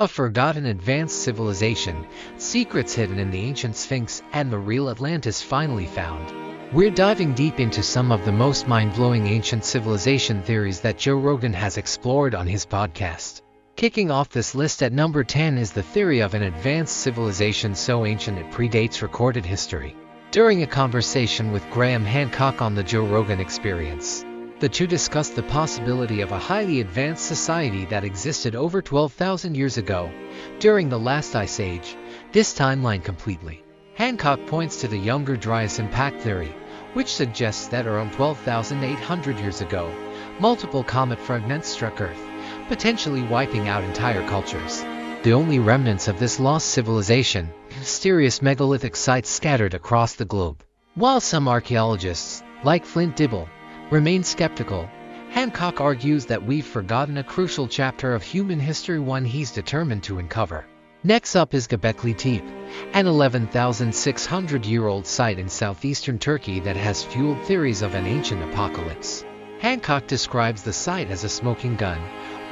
A forgotten advanced civilization, secrets hidden in the ancient Sphinx, and the real Atlantis finally found. We're diving deep into some of the most mind-blowing ancient civilization theories that Joe Rogan has explored on his podcast. Kicking off this list at number 10 is the theory of an advanced civilization so ancient it predates recorded history. During a conversation with Graham Hancock on the Joe Rogan Experience, the two discussed the possibility of a highly advanced society that existed over 12,000 years ago, during the last ice age. This timeline completely. Hancock points to the Younger Dryas Impact theory, which suggests that around 12,800 years ago, multiple comet fragments struck Earth, potentially wiping out entire cultures. The only remnants of this lost civilization, mysterious megalithic sites scattered across the globe. While some archaeologists, like Flint Dibble, remain skeptical, Hancock argues that we've forgotten a crucial chapter of human history, one he's determined to uncover. Next up is Göbekli Tepe, an 11,600-year-old site in southeastern Turkey that has fueled theories of an ancient apocalypse. Hancock describes the site as a smoking gun,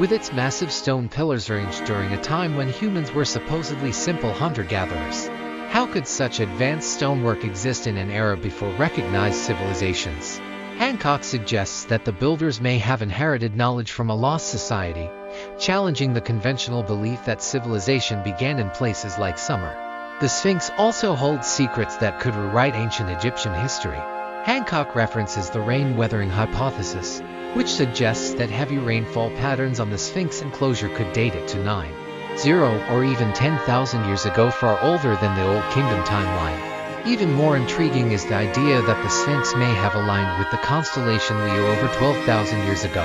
with its massive stone pillars arranged during a time when humans were supposedly simple hunter-gatherers. How could such advanced stonework exist in an era before recognized civilizations? Hancock suggests that the builders may have inherited knowledge from a lost society, challenging the conventional belief that civilization began in places like Sumer. The Sphinx also holds secrets that could rewrite ancient Egyptian history. Hancock references the rain weathering hypothesis, which suggests that heavy rainfall patterns on the Sphinx enclosure could date it to 9,000 or even 10,000 years ago, far older than the Old Kingdom timeline. Even more intriguing is the idea that the Sphinx may have aligned with the constellation Leo over 12,000 years ago.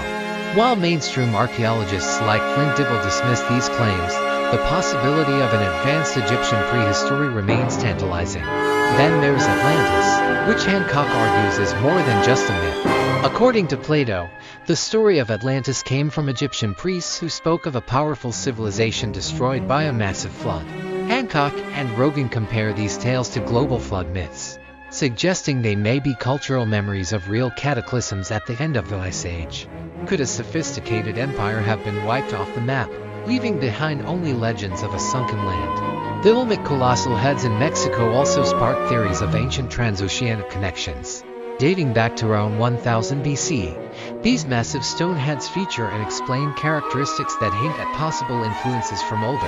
While mainstream archaeologists like Flint Dibble dismiss these claims, the possibility of an advanced Egyptian prehistory remains tantalizing. Then there's Atlantis, which Hancock argues is more than just a myth. According to Plato, the story of Atlantis came from Egyptian priests who spoke of a powerful civilization destroyed by a massive flood. Hancock and Rogan compare these tales to global flood myths, suggesting they may be cultural memories of real cataclysms at the end of the Ice Age. Could a sophisticated empire have been wiped off the map, leaving behind only legends of a sunken land? The Olmec Colossal Heads in Mexico also sparked theories of ancient transoceanic connections. Dating back to around 1000 BC, these massive stone heads feature unexplained characteristics that hint at possible influences from older,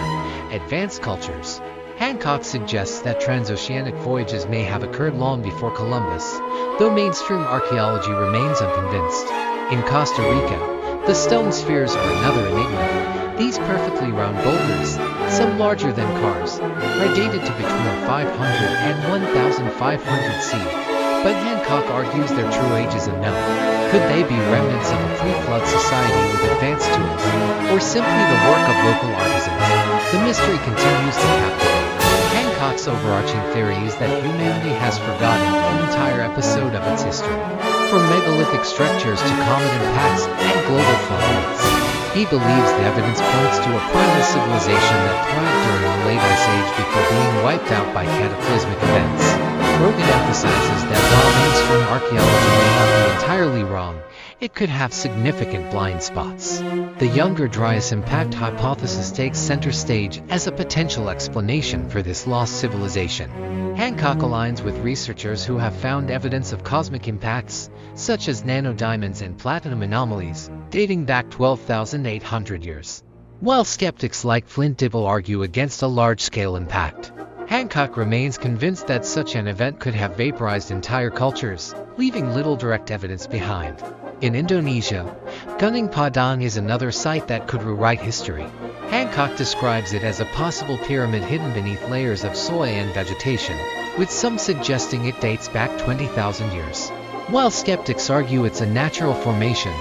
advanced cultures. Hancock suggests that transoceanic voyages may have occurred long before Columbus, though mainstream archaeology remains unconvinced. In Costa Rica, the stone spheres are another enigma. These perfectly round boulders, some larger than cars, are dated to between 500 and 1500 CE. But Hancock argues their true age is unknown. Could they be remnants of a pre-flood society with advanced tools, or simply the work of local artisans? The mystery continues to captivate. Hancock's overarching theory is that humanity has forgotten an entire episode of its history. From megalithic structures to comet impacts and global flood myths, he believes the evidence points to a primal civilization that thrived during the late Ice Age before being wiped out by cataclysmic events. Rogan emphasizes that while mainstream archaeology may not be entirely wrong, it could have significant blind spots. The Younger Dryas Impact hypothesis takes center stage as a potential explanation for this lost civilization. Hancock aligns with researchers who have found evidence of cosmic impacts, such as nanodiamonds and platinum anomalies, dating back 12,800 years. While skeptics like Flint Dibble argue against a large-scale impact, Hancock remains convinced that such an event could have vaporized entire cultures, leaving little direct evidence behind. In Indonesia, Gunung Padang is another site that could rewrite history. Hancock describes it as a possible pyramid hidden beneath layers of soil and vegetation, with some suggesting it dates back 20,000 years. While skeptics argue it's a natural formation,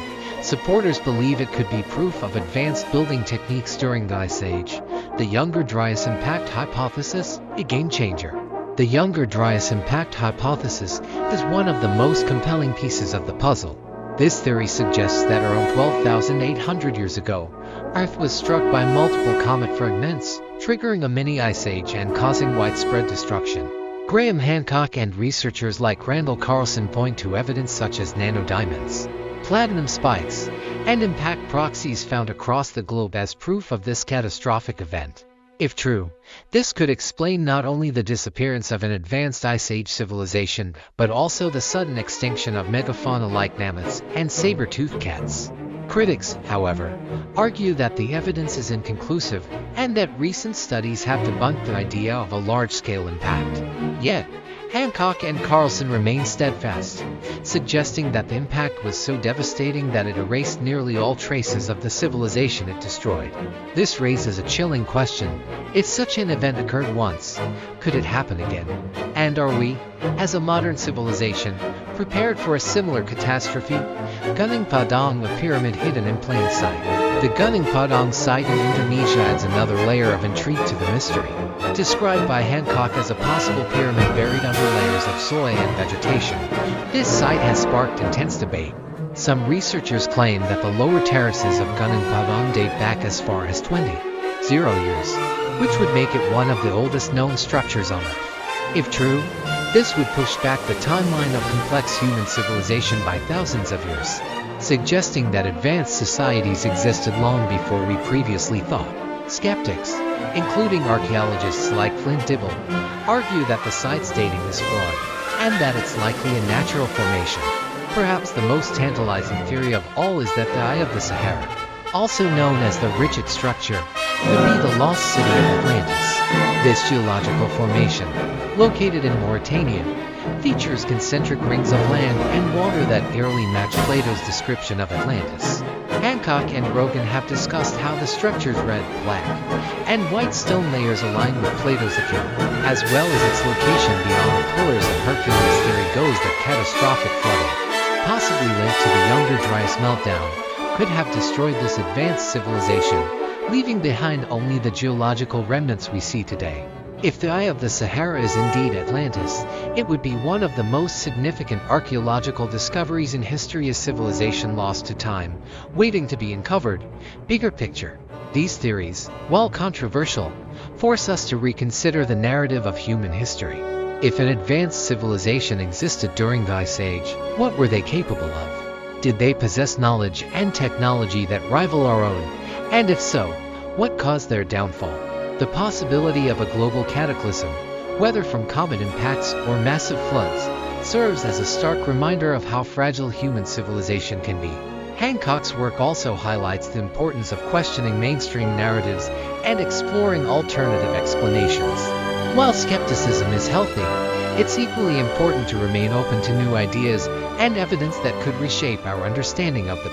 supporters believe it could be proof of advanced building techniques during the Ice Age. The Younger Dryas Impact hypothesis, a game-changer. The Younger Dryas Impact hypothesis is one of the most compelling pieces of the puzzle. This theory suggests that around 12,800 years ago, Earth was struck by multiple comet fragments, triggering a mini ice age and causing widespread destruction. Graham Hancock and researchers like Randall Carlson point to evidence such as nanodiamonds, platinum spikes, and impact proxies found across the globe as proof of this catastrophic event. If true, this could explain not only the disappearance of an advanced Ice Age civilization, but also the sudden extinction of megafauna like mammoths and saber-toothed cats. Critics, however, argue that the evidence is inconclusive and that recent studies have debunked the idea of a large-scale impact. Yet, Hancock and Carlson remain steadfast, suggesting that the impact was so devastating that it erased nearly all traces of the civilization it destroyed. This raises a chilling question. If such an event occurred once, could it happen again? And are we, as a modern civilization, prepared for a similar catastrophe? Gunung Padang Pyramid hidden in plain sight. The Gunung Padang site in Indonesia adds another layer of intrigue to the mystery. Described by Hancock as a possible pyramid buried under layers of soil and vegetation, this site has sparked intense debate. Some researchers claim that the lower terraces of Gunung Padang date back as far as 20 years, which would make it one of the oldest known structures on Earth. If true, this would push back the timeline of complex human civilization by thousands of years, suggesting that advanced societies existed long before we previously thought. Skeptics, including archaeologists like Flint Dibble, argue that the site's dating is flawed, and that it's likely a natural formation. Perhaps the most tantalizing theory of all is that the Eye of the Sahara, also known as the Rica structure, could be the lost city of Atlantis. This geological formation, located in Mauritania, features concentric rings of land and water that eerily match Plato's description of Atlantis. Hancock and Rogan have discussed how the structure's red, black, and white stone layers align with Plato's account, as well as its location beyond the Pillars of Hercules. Theory goes that catastrophic flooding, possibly linked to the Younger Dryas meltdown, could have destroyed this advanced civilization, leaving behind only the geological remnants we see today. If the Eye of the Sahara is indeed Atlantis, it would be one of the most significant archaeological discoveries in history, a civilization lost to time, waiting to be uncovered. Bigger picture. These theories, while controversial, force us to reconsider the narrative of human history. If an advanced civilization existed during the Ice Age, what were they capable of? Did they possess knowledge and technology that rival our own? And if so, what caused their downfall? The possibility of a global cataclysm, whether from comet impacts or massive floods, serves as a stark reminder of how fragile human civilization can be. Hancock's work also highlights the importance of questioning mainstream narratives and exploring alternative explanations. While skepticism is healthy, it's equally important to remain open to new ideas and evidence that could reshape our understanding of the